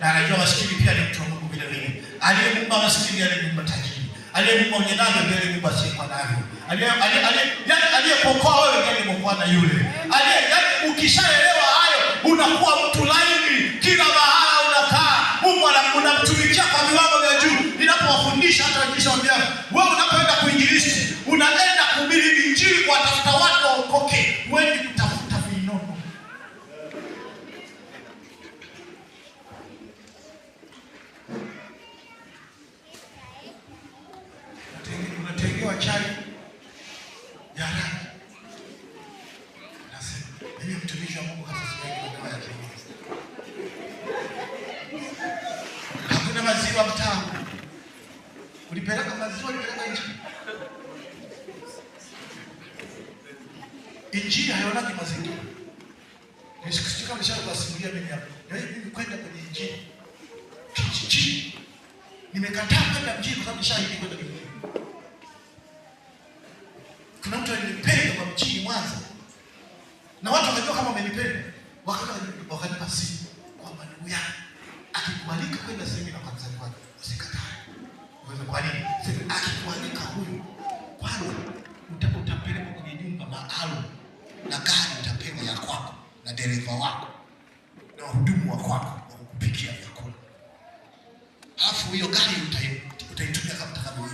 na anajua maskini pia ni mtu wa Mungu vile vile. Aliyemuumba maskini, aliyemuumba tajiri, aliyemuumba mwenye nazo, aliyemuumba asiyekuwa nazo, aliyekokoa wewe, aliyekokoa na yule ukishaelewa hayo, unakuwa mtu laini kila mahala unakaa. Mungu unamtumikia kwa viwango vya juu. Ninapowafundisha hata nikishawaambia, wewe unapoenda kuinjilisti, unaenda kuhubiri injili kwa tafuta watu waokoke, wewe kutafuta vinono. Unatengewa chai ya rangi. Nasema, mimi mtumishi wa Mungu hata sipendi madawa ya kienyeji. Hakuna maziwa mtamu. Ulipeleka maziwa, ulipeleka injili. Injili haionaki mazingira. Nisikusikia mshahara kusimulia mimi hapa. Mimi kwenda kwenye injili. Kijiji. Nimekataa kwenda mjini kwa sababu nishahidi kwenda mjini. Kuna mtu alinipenda kwa mjini Mwanza. Na watu wakajua kama wamenipenda. Wakanipa simu kwamba ndugu yangu akikubalika kwenda semina kwa mzani wake, usikatae. Kwa nini? Akikubalika huyu, kwanza utapelekwa kwenye nyumba maalum na gari utapewa ya kwako na dereva wako na wahudumu wa kwako wa kukupikia vyakula. Alafu hiyo gari utaitumia kama utakavyo.